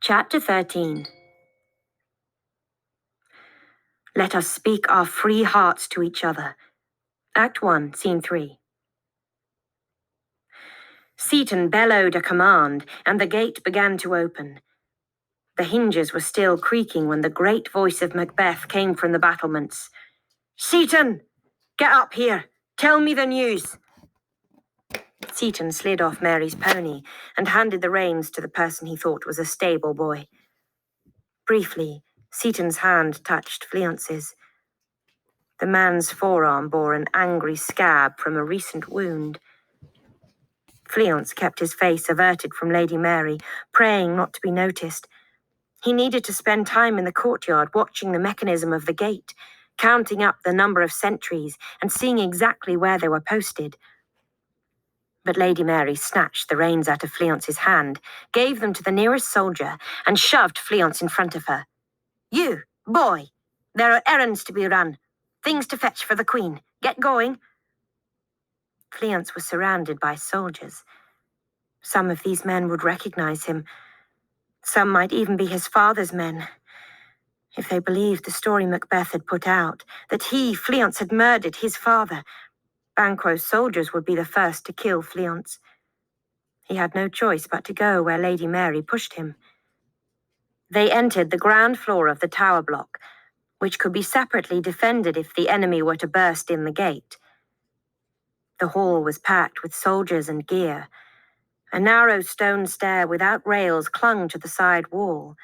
Chapter 13. Let us speak our free hearts to each other. Act 1, Scene 3. Seaton bellowed a command, and the gate began to open. The hinges were still creaking when the great voice of Macbeth came from the battlements. "Seaton! Get up here! Tell me the news!" Seaton slid off Mary's pony and handed the reins to the person he thought was a stable boy. Briefly, Seaton's hand touched Fleance's. The man's forearm bore an angry scab from a recent wound. Fleance kept his face averted from Lady Mary, praying not to be noticed. He needed to spend time in the courtyard watching the mechanism of the gate, counting up the number of sentries and seeing exactly where they were posted. But Lady Mary snatched the reins out of Fleance's hand, gave them to the nearest soldier, and shoved Fleance in front of her. "You, boy, there are errands to be run. Things to fetch for the Queen. Get going." Fleance was surrounded by soldiers. Some of these men would recognize him. Some might even be his father's men. If they believed the story Macbeth had put out, that he, Fleance, had murdered his father, Banquo's soldiers would be the first to kill Fleance. He had no choice but to go where Lady Mary pushed him. They entered the ground floor of the tower block, which could be separately defended if the enemy were to burst in the gate. The hall was packed with soldiers and gear. A narrow stone stair without rails clung to the side wall.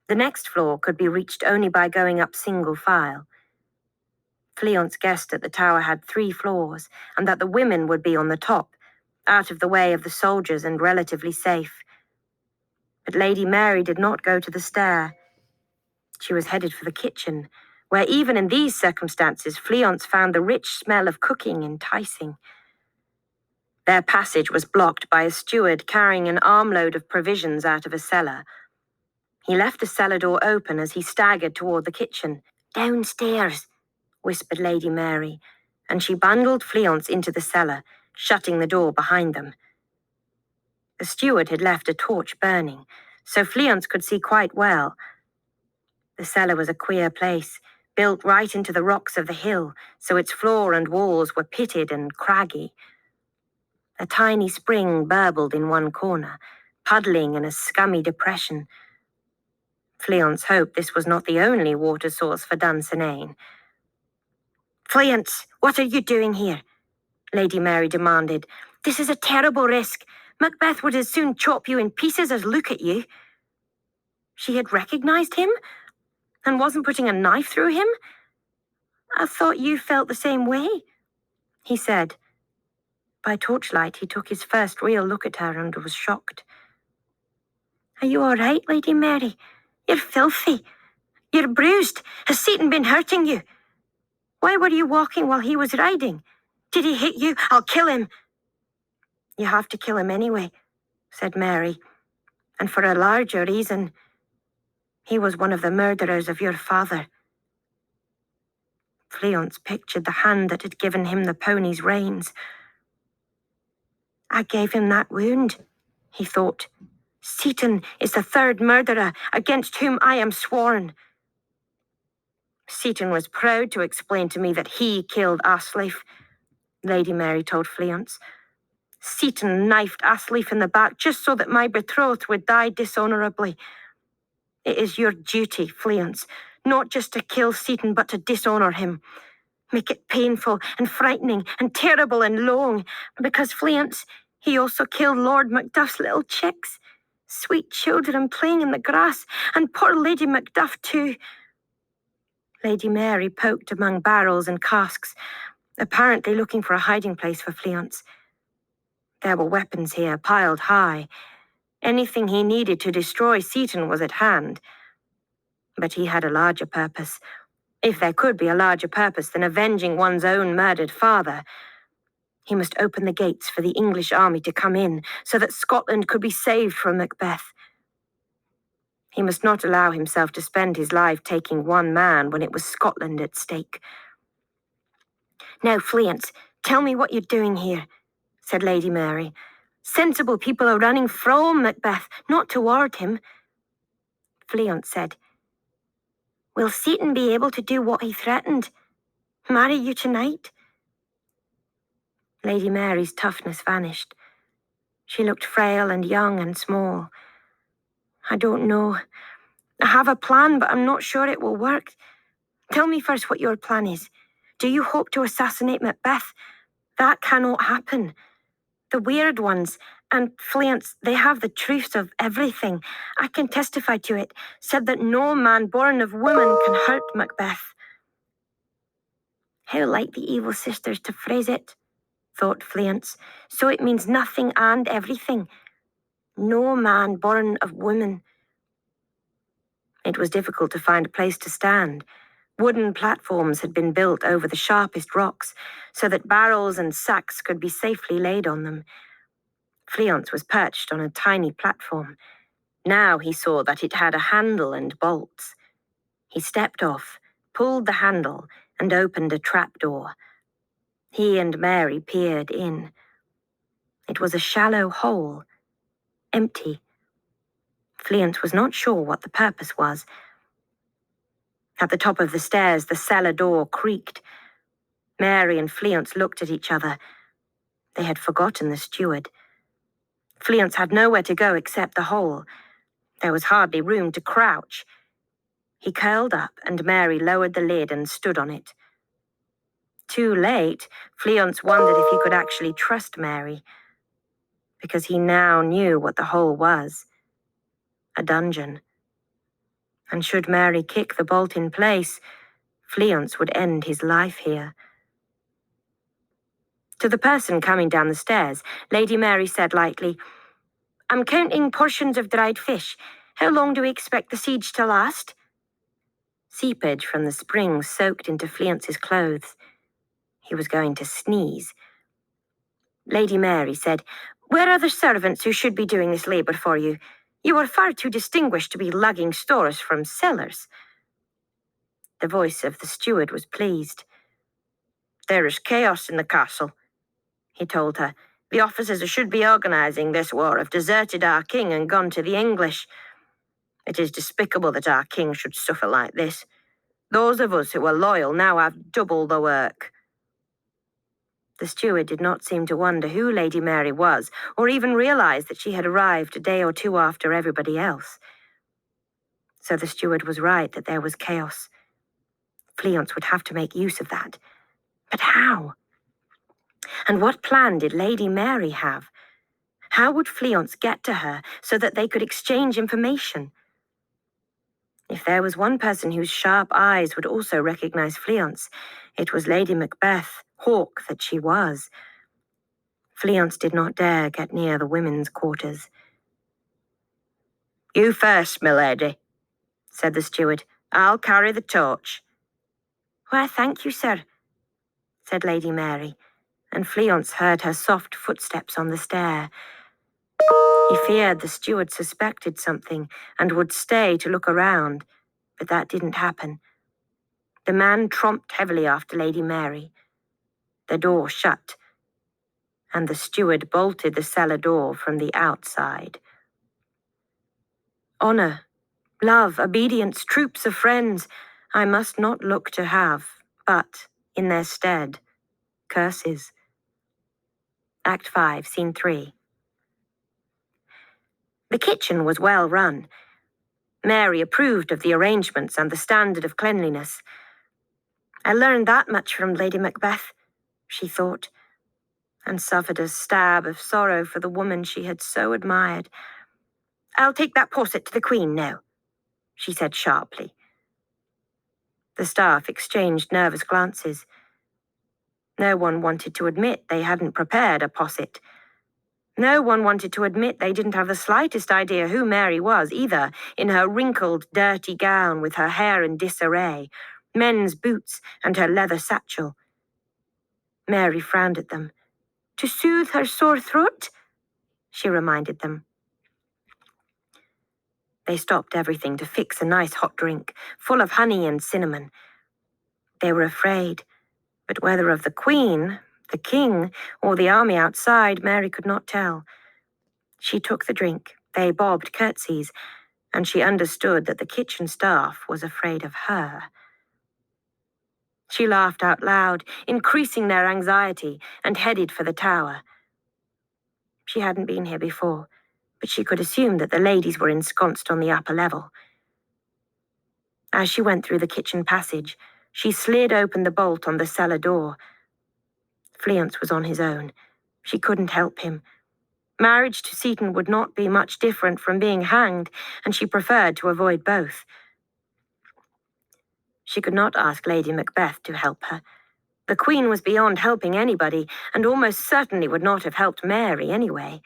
The next floor could be reached only by going up single file. Fleance guessed that the tower had 3 floors, and that the women would be on the top, out of the way of the soldiers and relatively safe. But Lady Mary did not go to the stair. She was headed for the kitchen, where even in these circumstances Fleance found the rich smell of cooking enticing. Their passage was blocked by a steward carrying an armload of provisions out of a cellar. He left the cellar door open as he staggered toward the kitchen. "Downstairs," whispered Lady Mary, and she bundled Fleance into the cellar, shutting the door behind them. The steward had left a torch burning, so Fleance could see quite well. The cellar was a queer place, built right into the rocks of the hill, so its floor and walls were pitted and craggy. A tiny spring burbled in one corner, puddling in a scummy depression. Fleance hoped this was not the only water source for Dunsinane. "Fleance, what are you doing here?" Lady Mary demanded. "This is a terrible risk. Macbeth would as soon chop you in pieces as look at you." She had recognized him and wasn't putting a knife through him. "I thought you felt the same way," he said. By torchlight, he took his first real look at her and was shocked. "Are you all right, Lady Mary? You're filthy. You're bruised. Has Satan been hurting you? Why were you walking while he was riding? Did he hit you? I'll kill him." "You have to kill him anyway," said Mary, "and for a larger reason. He was one of the murderers of your father." Fleance pictured the hand that had given him the pony's reins. "I gave him that wound," he thought. "Seaton is the 3rd murderer against whom I am sworn." "Seaton was proud to explain to me that he killed Asleif," Lady Mary told Fleance. "Seaton knifed Asleif in the back just so that my betrothed would die dishonorably. It is your duty, Fleance, not just to kill Seaton but to dishonor him. Make it painful and frightening and terrible and long, because Fleance, he also killed Lord Macduff's little chicks. Sweet children playing in the grass, and poor Lady Macduff too." Lady Mary poked among barrels and casks, apparently looking for a hiding place for Fleance. There were weapons here, piled high. Anything he needed to destroy Seaton was at hand. But he had a larger purpose, if there could be a larger purpose than avenging one's own murdered father. He must open the gates for the English army to come in, so that Scotland could be saved from Macbeth. He must not allow himself to spend his life taking one man when it was Scotland at stake. "Now, Fleance, tell me what you're doing here," said Lady Mary. "Sensible people are running from Macbeth, not toward him. Fleance said. "Will Seaton be able to do what he threatened? Marry you tonight?" Lady Mary's toughness vanished. She looked frail and young and small. "I don't know. I have a plan, but I'm not sure it will work. Tell me first what your plan is. Do you hope to assassinate Macbeth? That cannot happen. The Weird Ones and Fleance, they have the truth of everything. I can testify to it. Said that no man born of woman can hurt Macbeth." How like the evil sisters to phrase it, thought Fleance. So it means nothing and everything. No man born of woman. It was difficult to find a place to stand. Wooden platforms had been built over the sharpest rocks, so that barrels and sacks could be safely laid on them. Fleance was perched on a tiny platform. Now he saw that it had a handle and bolts. He stepped off, pulled the handle, and opened a trapdoor. He and Mary peered in. It was a shallow hole, empty. Fleance was not sure what the purpose was. At the top of the stairs, the cellar door creaked. Mary and Fleance looked at each other. They had forgotten the steward. Fleance had nowhere to go except the hole. There was hardly room to crouch. He curled up, and Mary lowered the lid and stood on it. Too late, Fleance wondered if he could actually trust Mary, because he now knew what the hole was. A dungeon. And should Mary kick the bolt in place, Fleance would end his life here. To the person coming down the stairs, Lady Mary said lightly, "I'm counting portions of dried fish. How long do we expect the siege to last?" Seepage from the spring soaked into Fleance's clothes. He was going to sneeze. Lady Mary said, "Where are the servants who should be doing this labour for you? You are far too distinguished to be lugging stores from cellars." The voice of the steward was pleased. "There is chaos in the castle," he told her. "The officers who should be organising this war have deserted our king and gone to the English. It is despicable that our king should suffer like this. Those of us who were loyal now have double the work." The steward did not seem to wonder who Lady Mary was, or even realise that she had arrived a day or two after everybody else. So the steward was right that there was chaos. Fleance would have to make use of that. But how? And what plan did Lady Mary have? How would Fleance get to her so that they could exchange information? If there was one person whose sharp eyes would also recognise Fleance, it was Lady Macbeth, hawk that she was. Fleance did not dare get near the women's quarters. "You first, milady," said the steward. "I'll carry the torch." "Why, thank you, sir," said Lady Mary, and Fleance heard her soft footsteps on the stair. He feared the steward suspected something and would stay to look around, but that didn't happen. The man tromped heavily after Lady Mary. The door shut, and the steward bolted the cellar door from the outside. Honour, love, obedience, troops of friends, I must not look to have, but, in their stead, curses. Act 5, Scene 3. The kitchen was well run. Mary approved of the arrangements and the standard of cleanliness. I learned that much from Lady Macbeth, she thought, and suffered a stab of sorrow for the woman she had so admired. "I'll take that posset to the Queen now," she said sharply. The staff exchanged nervous glances. No one wanted to admit they hadn't prepared a posset. No one wanted to admit they didn't have the slightest idea who Mary was, either, in her wrinkled, dirty gown with her hair in disarray, men's boots, and her leather satchel. Mary frowned at them. "To soothe her sore throat?" she reminded them. They stopped everything to fix a nice hot drink, full of honey and cinnamon. They were afraid, but whether of the Queen, the King, or the army outside, Mary could not tell. She took the drink. They bobbed curtsies, and she understood that the kitchen staff was afraid of her. She laughed out loud, increasing their anxiety, and headed for the tower. She hadn't been here before, but she could assume that the ladies were ensconced on the upper level. As she went through the kitchen passage, she slid open the bolt on the cellar door. Fleance was on his own. She couldn't help him. Marriage to Seaton would not be much different from being hanged, and she preferred to avoid both. She could not ask Lady Macbeth to help her. The Queen was beyond helping anybody, and almost certainly would not have helped Mary anyway.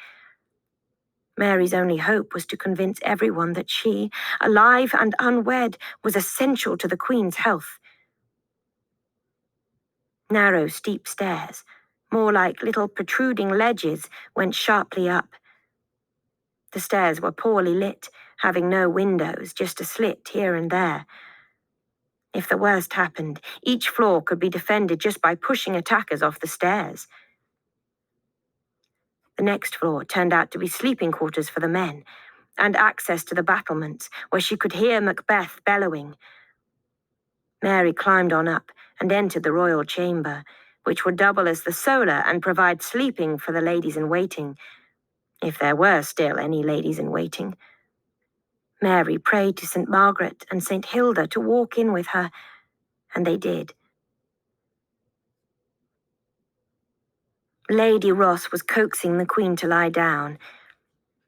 Mary's only hope was to convince everyone that she, alive and unwed, was essential to the Queen's health. Narrow, steep stairs, more like little protruding ledges, went sharply up. The stairs were poorly lit, having no windows, just a slit here and there. If the worst happened, each floor could be defended just by pushing attackers off the stairs. The next floor turned out to be sleeping quarters for the men, and access to the battlements, where she could hear Macbeth bellowing. Mary climbed on up and entered the royal chamber, which would double as the solar and provide sleeping for the ladies-in-waiting, if there were still any ladies-in-waiting. Mary prayed to St. Margaret and St. Hilda to walk in with her, and they did. Lady Ross was coaxing the Queen to lie down.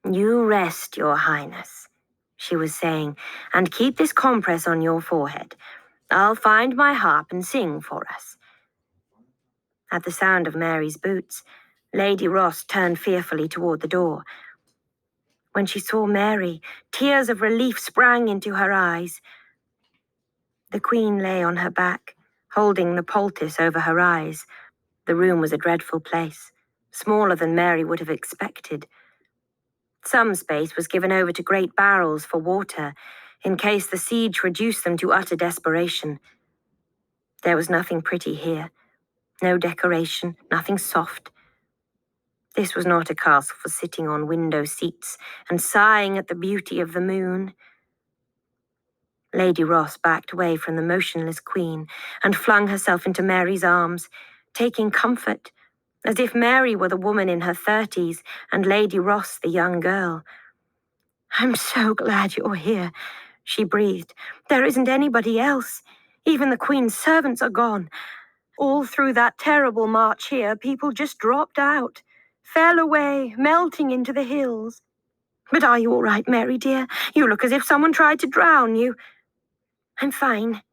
"You rest, Your Highness," she was saying, "and keep this compress on your forehead. I'll find my harp and sing for us." At the sound of Mary's boots, Lady Ross turned fearfully toward the door. When she saw Mary, tears of relief sprang into her eyes. The Queen lay on her back, holding the poultice over her eyes. The room was a dreadful place, smaller than Mary would have expected. Some space was given over to great barrels for water, in case the siege reduced them to utter desperation. There was nothing pretty here, no decoration, nothing soft. This was not a castle for sitting on window seats and sighing at the beauty of the moon. Lady Ross backed away from the motionless Queen and flung herself into Mary's arms, taking comfort, as if Mary were the woman in her 30s and Lady Ross the young girl. "I'm so glad you're here," she breathed. "There isn't anybody else. Even the Queen's servants are gone. All through that terrible march here, people just dropped out, fell away, melting into the hills. But are you all right, Mary dear? You look as if someone tried to drown you." "I'm fine.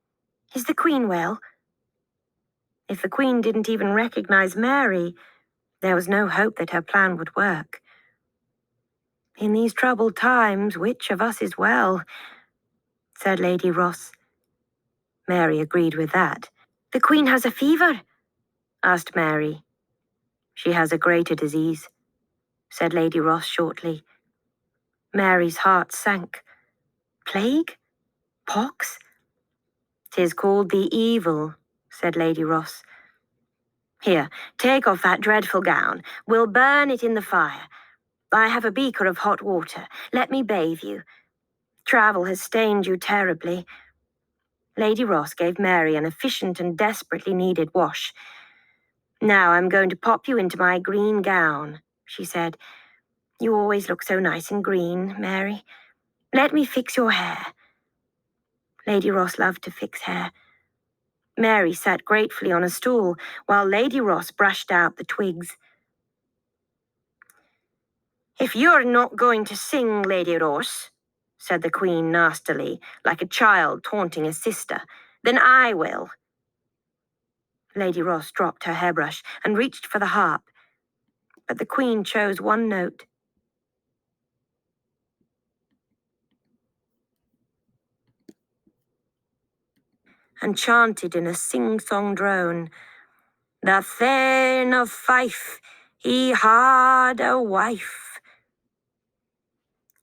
Is the Queen well?" If the Queen didn't even recognize Mary, there was no hope that her plan would work. "In these troubled times, which of us is well?" said Lady Ross. Mary agreed with that. "The Queen has a fever?" asked Mary. "She has a greater disease," said Lady Ross shortly. Mary's heart sank. "Plague? Pox?" "'Tis called the evil," said Lady Ross. "Here, take off that dreadful gown. We'll burn it in the fire. I have a beaker of hot water. Let me bathe you. Travel has stained you terribly." Lady Ross gave Mary an efficient and desperately needed wash. "Now I'm going to pop you into my green gown," she said. "You always look so nice in green, Mary. Let me fix your hair." Lady Ross loved to fix hair. Mary sat gratefully on a stool while Lady Ross brushed out the twigs. "If you're not going to sing, Lady Ross," said the Queen nastily, like a child taunting a sister, "then I will." Lady Ross dropped her hairbrush and reached for the harp, but the Queen chose one note. And chanted in a sing-song drone, "The Thane of Fife, he had a wife."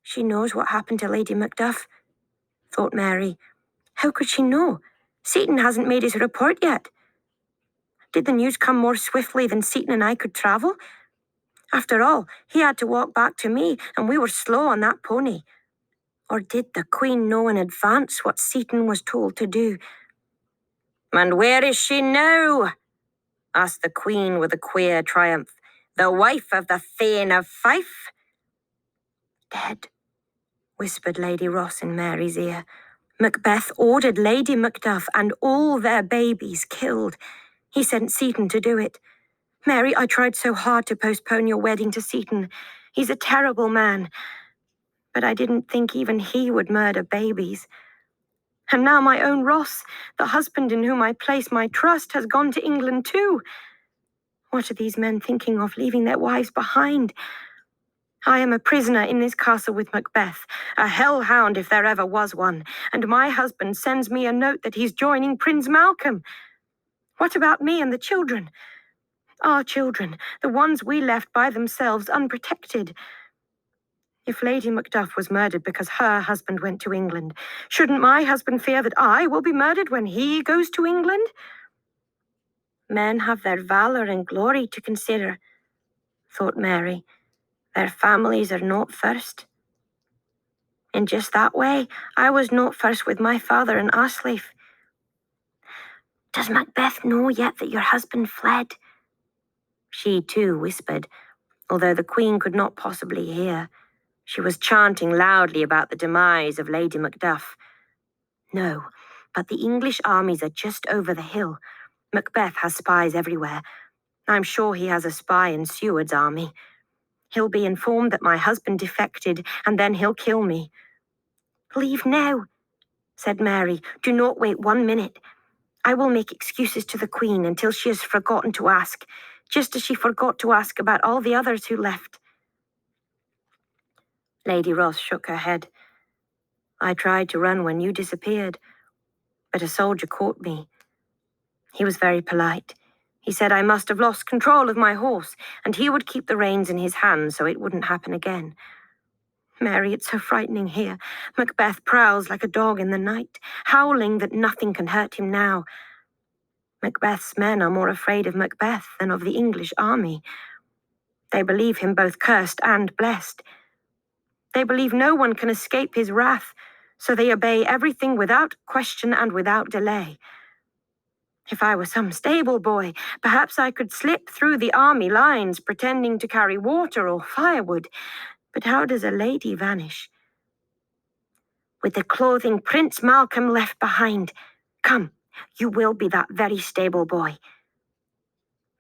"She knows what happened to Lady Macduff," thought Mary. "How could she know? Seaton hasn't made his report yet. Did the news come more swiftly than Seaton and I could travel? After all, he had to walk back to me, and we were slow on that pony. Or did the Queen know in advance what Seaton was told to do? "And where is she now?" asked the Queen with a queer triumph. "The wife of the Thane of Fife?" "Dead," whispered Lady Ross in Mary's ear. "Macbeth ordered Lady Macduff and all their babies killed. He sent Seaton to do it. Mary, I tried so hard to postpone your wedding to Seaton. He's a terrible man. But I didn't think even he would murder babies. And now my own Ross, the husband in whom I place my trust, has gone to England too. What are these men thinking of, leaving their wives behind? I am a prisoner in this castle with Macbeth, a hellhound if there ever was one, and my husband sends me a note that he's joining Prince Malcolm. What about me and the children? Our children, the ones we left by themselves unprotected. If Lady Macduff was murdered because her husband went to England, shouldn't my husband fear that I will be murdered when he goes to England? Men have their valor and glory to consider, thought Mary. Their families are not first. In just that way, I was not first with my father in Asleaf. Does Macbeth know yet that your husband fled? She too whispered, although the Queen could not possibly hear. She was chanting loudly about the demise of Lady Macduff. No, but the English armies are just over the hill. Macbeth has spies everywhere. I'm sure he has a spy in Seward's army. He'll be informed that my husband defected, and then he'll kill me. Leave now, said Mary. Do not wait 1 minute. I will make excuses to the Queen until she has forgotten to ask, just as she forgot to ask about all the others who left. Lady Ross shook her head. I tried to run when you disappeared, but a soldier caught me. He was very polite. He said I must have lost control of my horse, and he would keep the reins in his hands so it wouldn't happen again. Mary, it's so frightening here. Macbeth prowls like a dog in the night, howling that nothing can hurt him now. Macbeth's men are more afraid of Macbeth than of the English army. They believe him both cursed and blessed. They believe no one can escape his wrath, so they obey everything without question and without delay. If I were some stable boy, perhaps I could slip through the army lines pretending to carry water or firewood. But how does a lady vanish? With the clothing Prince Malcolm left behind. Come, you will be that very stable boy.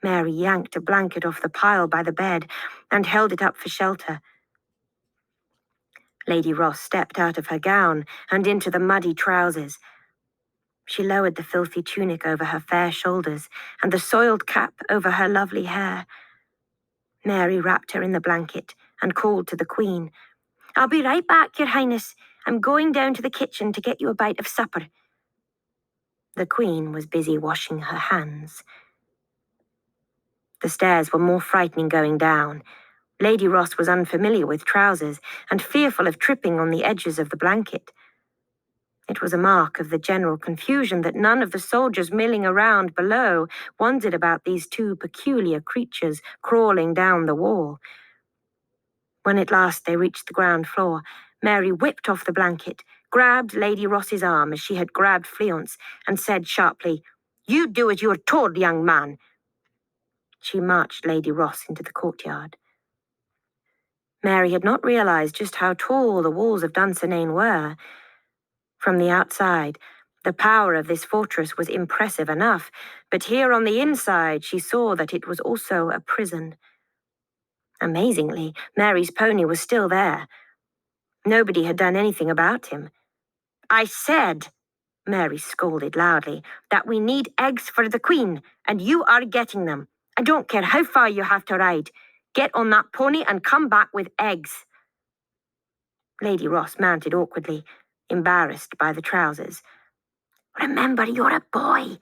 Mary yanked a blanket off the pile by the bed and held it up for shelter. Lady Ross stepped out of her gown and into the muddy trousers. She lowered the filthy tunic over her fair shoulders and the soiled cap over her lovely hair. Mary wrapped her in the blanket and called to the Queen. I'll be right back, Your Highness. I'm going down to the kitchen to get you a bite of supper. The Queen was busy washing her hands. The stairs were more frightening going down. Lady Ross was unfamiliar with trousers and fearful of tripping on the edges of the blanket. It was a mark of the general confusion that none of the soldiers milling around below wondered about these two peculiar creatures crawling down the wall. When at last they reached the ground floor, Mary whipped off the blanket, grabbed Lady Ross's arm as she had grabbed Fleance, and said sharply, You do as you are told, young man. She marched Lady Ross into the courtyard. Mary had not realized just how tall the walls of Dunsinane were. From the outside, the power of this fortress was impressive enough, but here on the inside she saw that it was also a prison. Amazingly, Mary's pony was still there. Nobody had done anything about him. I said, Mary scolded loudly, that we need eggs for the Queen, and you are getting them. I don't care how far you have to ride. Get on that pony and come back with eggs. Lady Ross mounted awkwardly, embarrassed by the trousers. Remember, you're a boy,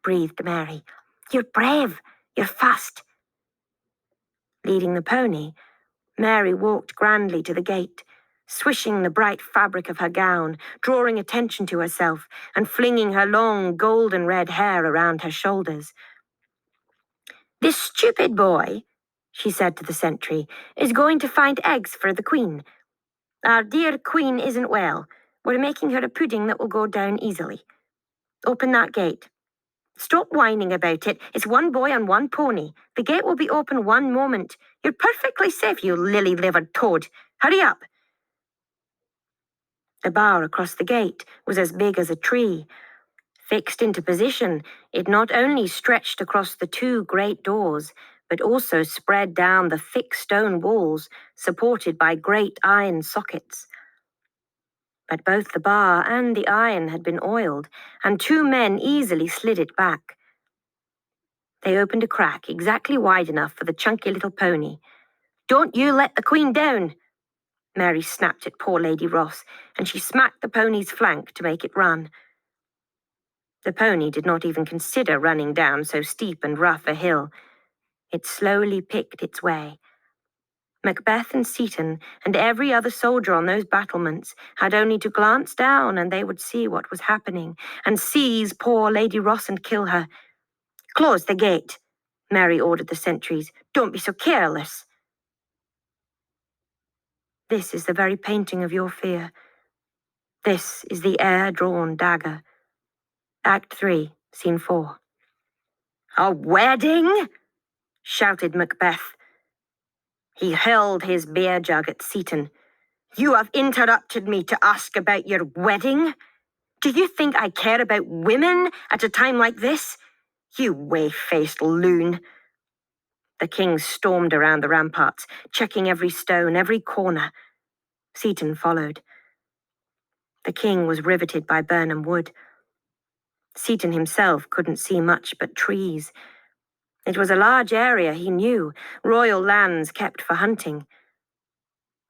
breathed Mary. You're brave. You're fast. Leading the pony, Mary walked grandly to the gate, swishing the bright fabric of her gown, drawing attention to herself, and flinging her long golden red hair around her shoulders. This stupid boy, she said to the sentry, is going to find eggs for the Queen. Our dear queen isn't well. We're making her a pudding that will go down easily. Open that gate. Stop whining about it. It's one boy and one pony. The gate will be open one moment. You're perfectly safe, you lily-livered toad. Hurry up. The bar across the gate was as big as a tree. Fixed into position, it not only stretched across the two great doors, but also spread down the thick stone walls, supported by great iron sockets. But both the bar and the iron had been oiled, and two men easily slid it back. They opened a crack exactly wide enough for the chunky little pony. "Don't you let the Queen down!" Mary snapped at poor Lady Ross, and she smacked the pony's flank to make it run. The pony did not even consider running down so steep and rough a hill. It slowly picked its way. Macbeth and Seaton and every other soldier on those battlements had only to glance down and they would see what was happening and seize poor Lady Ross and kill her. "Close the gate," Mary ordered the sentries. "Don't be so careless." This is the very painting of your fear. This is the air-drawn dagger. Act 3, Scene 4. "A wedding?" shouted Macbeth. He hurled his beer jug at Seaton. "You have interrupted me to ask about your wedding? Do you think I care about women at a time like this? You whey-faced loon." The king stormed around the ramparts, checking every stone, every corner. Seaton followed. The king was riveted by Birnam Wood. Seaton himself couldn't see much but trees. It was a large area, he knew, royal lands kept for hunting.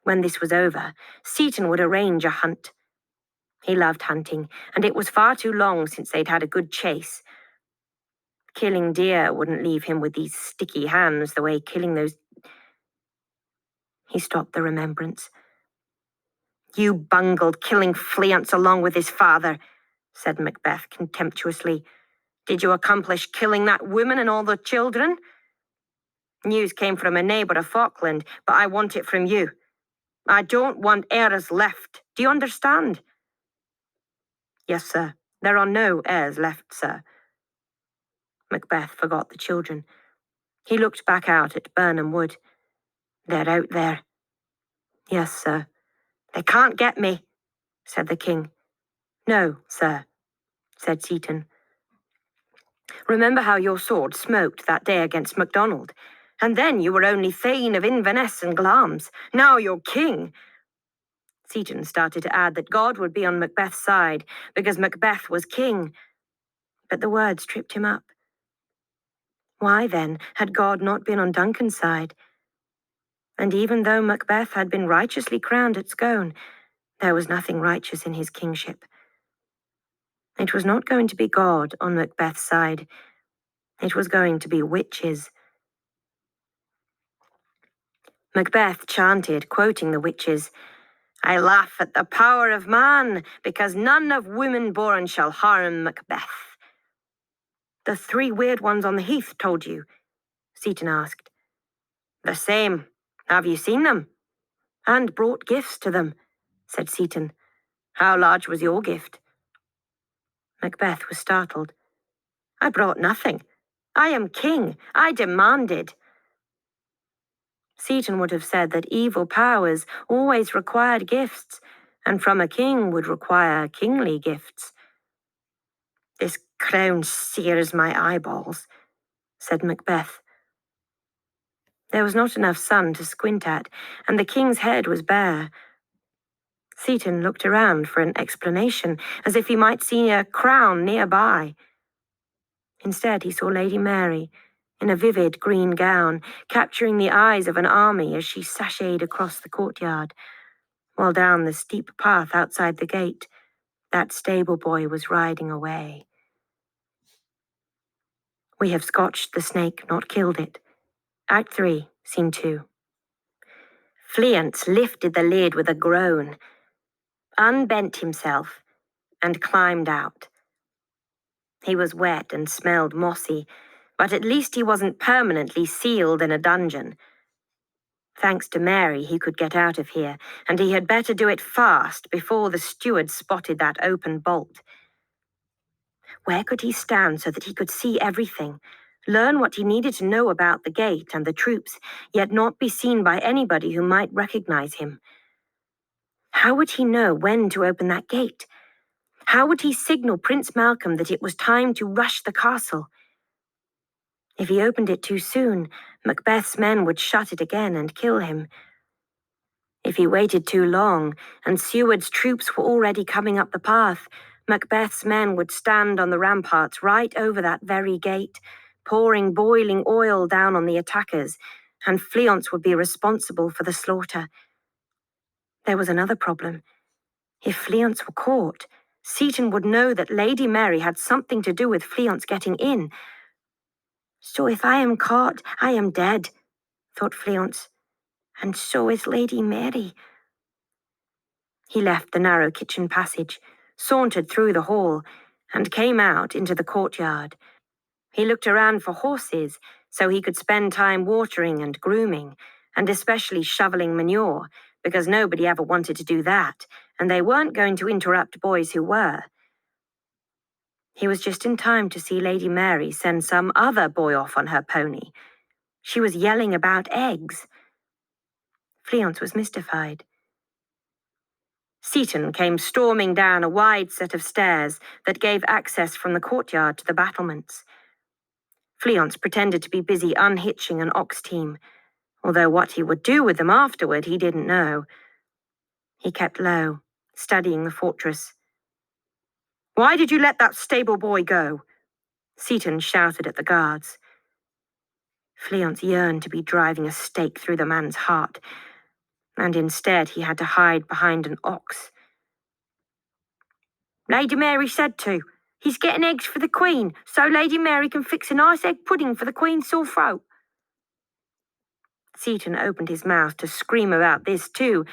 When this was over, Seaton would arrange a hunt. He loved hunting, and it was far too long since they'd had a good chase. Killing deer wouldn't leave him with these sticky hands the way killing those... He stopped the remembrance. "You bungled killing Fleance along with his father," said Macbeth contemptuously. "Did you accomplish killing that woman and all the children?" "News came from a neighbour of Falkland, but I want it from you. I don't want heirs left. Do you understand?" "Yes, sir. There are no heirs left, sir." Macbeth forgot the children. He looked back out at Birnam Wood. "They're out there." "Yes, sir." "They can't get me," said the king. "No, sir," said Seaton. "Remember how your sword smoked that day against MacDonald? And then you were only Thane of Inverness and Glamis. Now you're king." Seaton started to add that God would be on Macbeth's side because Macbeth was king. But the words tripped him up. Why, then, had God not been on Duncan's side? And even though Macbeth had been righteously crowned at Scone, there was nothing righteous in his kingship. It was not going to be God on Macbeth's side. It was going to be witches. Macbeth chanted, quoting the witches, "I laugh at the power of man, because none of women born shall harm Macbeth." "The three weird ones on the heath told you?" Seaton asked. "The same. Have you seen them?" "And brought gifts to them," said Seaton. "How large was your gift?" Macbeth was startled. "I brought nothing. I am king. I demanded." Seaton would have said that evil powers always required gifts, and from a king would require kingly gifts. "This crown sears my eyeballs," said Macbeth. There was not enough sun to squint at, and the king's head was bare. Seaton looked around for an explanation, as if he might see a crown nearby. Instead, he saw Lady Mary, in a vivid green gown, capturing the eyes of an army as she sashayed across the courtyard, while down the steep path outside the gate, that stable boy was riding away. We have scotched the snake, not killed it. Act 3, Scene 2. Fleance lifted the lid with a groan, unbent himself, and climbed out. He was wet and smelled mossy, but at least he wasn't permanently sealed in a dungeon. Thanks to Mary, he could get out of here, and he had better do it fast before the steward spotted that open bolt. Where could he stand so that he could see everything, learn what he needed to know about the gate and the troops, yet not be seen by anybody who might recognize him? How would he know when to open that gate? How would he signal Prince Malcolm that it was time to rush the castle? If he opened it too soon, Macbeth's men would shut it again and kill him. If he waited too long, and Seward's troops were already coming up the path, Macbeth's men would stand on the ramparts right over that very gate, pouring boiling oil down on the attackers, and Fleance would be responsible for the slaughter. There was another problem. If Fleance were caught, Seaton would know that Lady Mary had something to do with Fleance getting in. So if I am caught, I am dead, thought Fleance, and so is Lady Mary. He left the narrow kitchen passage, sauntered through the hall, and came out into the courtyard. He looked around for horses so he could spend time watering and grooming, and especially shoveling manure, because nobody ever wanted to do that, and they weren't going to interrupt boys who were. He was just in time to see Lady Mary send some other boy off on her pony. She was yelling about eggs. Fleance was mystified. Seaton came storming down a wide set of stairs that gave access from the courtyard to the battlements. Fleance pretended to be busy unhitching an ox team, although what he would do with them afterward he didn't know. He kept low, studying the fortress. "Why did you let that stable boy go?" Seaton shouted at the guards. Fleance yearned to be driving a stake through the man's heart, and instead he had to hide behind an ox. "Lady Mary said to. He's getting eggs for the Queen, so Lady Mary can fix a nice egg pudding for the Queen's sore throat." Seaton opened his mouth to scream about this too,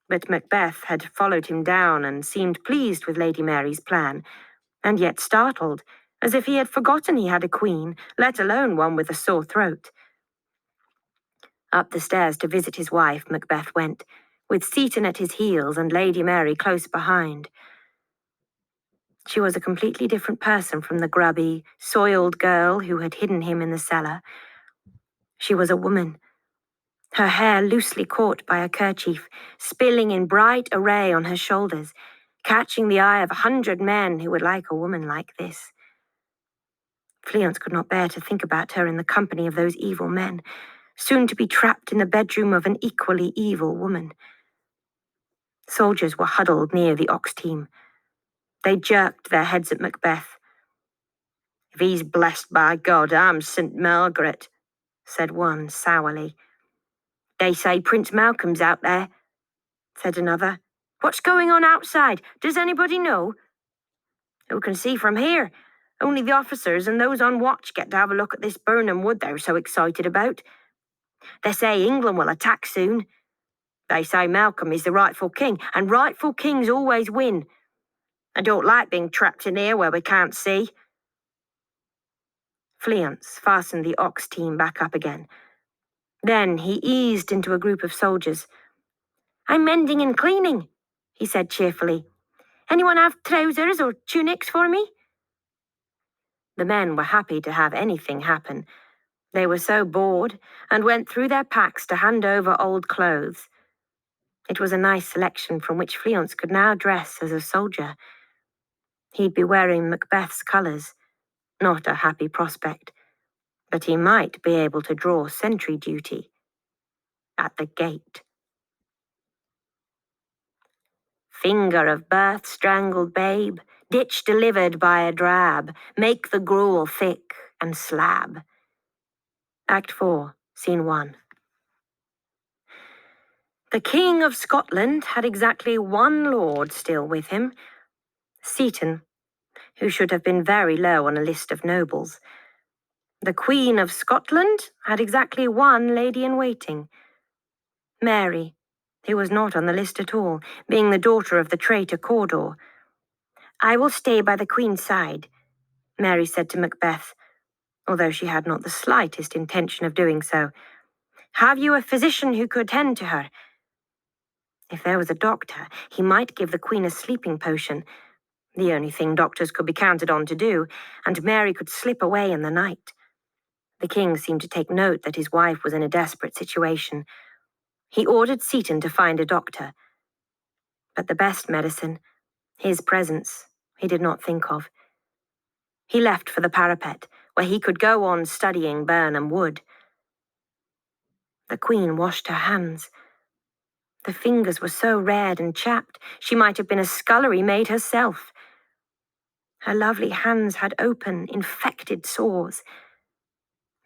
but Macbeth had followed him down and seemed pleased with Lady Mary's plan, and yet startled, as if he had forgotten he had a queen, let alone one with a sore throat. Up the stairs to visit his wife, Macbeth went, with Seaton at his heels and Lady Mary close behind. She was a completely different person from the grubby, soiled girl who had hidden him in the cellar. She was a woman, her hair loosely caught by a kerchief, spilling in bright array on her shoulders, catching the eye of 100 men who would like a woman like this. Fleance could not bear to think about her in the company of those evil men, soon to be trapped in the bedroom of an equally evil woman. Soldiers were huddled near the ox team. They jerked their heads at Macbeth. "If he's blessed by God, I'm St. Margaret," said one sourly. "They say Prince Malcolm's out there," said another. "What's going on outside? Does anybody know?" "Who can see from here? Only the officers and those on watch get to have a look at this Burnham Wood they're so excited about. They say England will attack soon. They say Malcolm is the rightful king, and rightful kings always win. I don't like being trapped in here where we can't see." Fleance fastened the ox team back up again. Then he eased into a group of soldiers. "I'm mending and cleaning," he said cheerfully. "Anyone have trousers or tunics for me?" The men were happy to have anything happen. They were so bored and went through their packs to hand over old clothes. It was a nice selection from which Fleance could now dress as a soldier. He'd be wearing Macbeth's colours, not a happy prospect, but he might be able to draw sentry duty at the gate. Finger of birth strangled babe, ditch delivered by a drab, make the gruel thick and slab. Act 4, Scene 1. The King of Scotland had exactly one lord still with him, Seaton, who should have been very low on a list of nobles. The Queen of Scotland had exactly one lady-in-waiting, Mary, who was not on the list at all, being the daughter of the traitor Cawdor. "I will stay by the Queen's side," Mary said to Macbeth, although she had not the slightest intention of doing so. Have you a physician who could tend to her? If there was a doctor, he might give the Queen a sleeping potion, the only thing doctors could be counted on to do, and Mary could slip away in the night. The king seemed to take note that his wife was in a desperate situation. He ordered Seaton to find a doctor. But the best medicine, his presence, he did not think of. He left for the parapet, where he could go on studying Burnham Wood. The Queen washed her hands. The fingers were so red and chapped, she might have been a scullery maid herself. Her lovely hands had open, infected sores.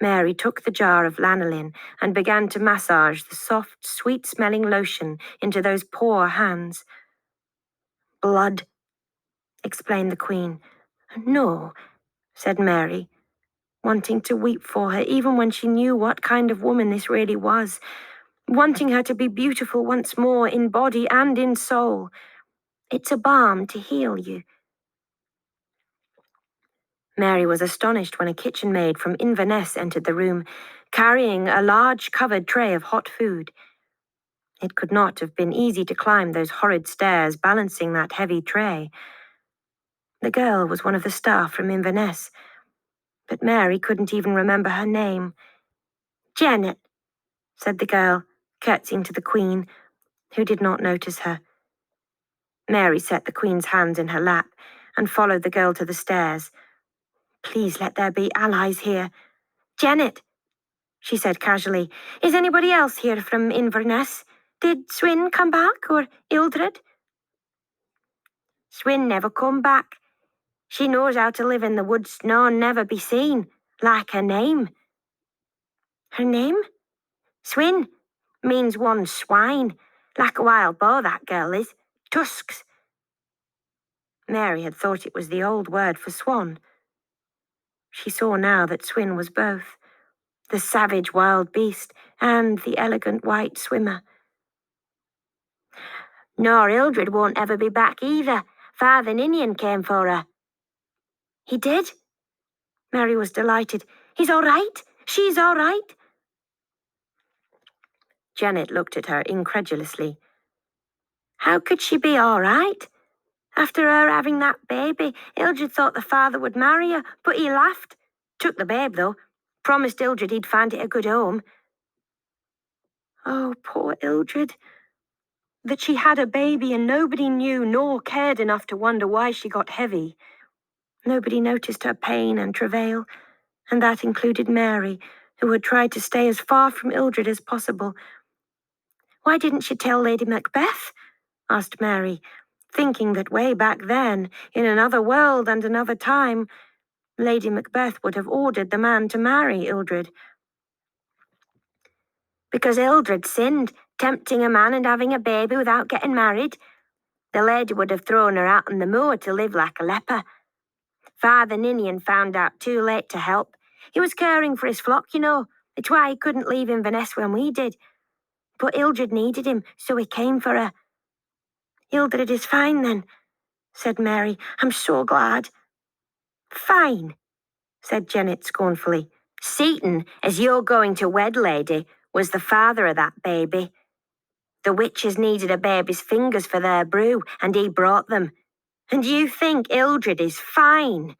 Mary took the jar of lanolin and began to massage the soft, sweet-smelling lotion into those poor hands. Blood, explained the Queen. No, said Mary, wanting to weep for her even when she knew what kind of woman this really was, wanting her to be beautiful once more in body and in soul. It's a balm to heal you. Mary was astonished when a kitchen maid from Inverness entered the room, carrying a large covered tray of hot food. It could not have been easy to climb those horrid stairs balancing that heavy tray. The girl was one of the staff from Inverness, but Mary couldn't even remember her name. Janet, said the girl, curtsying to the Queen, who did not notice her. Mary set the Queen's hands in her lap and followed the girl to the stairs. Please let there be allies here. Janet, she said casually, is anybody else here from Inverness? Did Swin come back, or Ildred? Swin never come back. She knows how to live in the woods nor never be seen, like her name. Her name? Swin means one swine, like a wild boar that girl is. Tusks. Mary had thought it was the old word for swan. She saw now that Swin was both, the savage wild beast and the elegant white swimmer. Nor Ildred won't ever be back either. Father Ninian came for her. He did? Mary was delighted. He's all right? She's all right? Janet looked at her incredulously. How could she be all right? After her having that baby, Ildred thought the father would marry her, but he laughed. Took the babe, though. Promised Ildred he'd find it a good home. Oh, poor Ildred. That she had a baby and nobody knew nor cared enough to wonder why she got heavy. Nobody noticed her pain and travail, and that included Mary, who had tried to stay as far from Ildred as possible. Why didn't she tell Lady Macbeth? Asked Mary, thinking that way back then, in another world and another time, Lady Macbeth would have ordered the man to marry Ildred. Because Ildred sinned, tempting a man and having a baby without getting married. The lady would have thrown her out on the moor to live like a leper. Father Ninian found out too late to help. He was caring for his flock, you know. It's why he couldn't leave Inverness when we did. But Ildred needed him, so he came for her. Ildred is fine then, said Mary. I'm so glad. Fine, said Janet scornfully. Seaton, as you're going to wed, lady, was the father of that baby. The witches needed a baby's fingers for their brew, and he brought them. And you think Ildred is fine?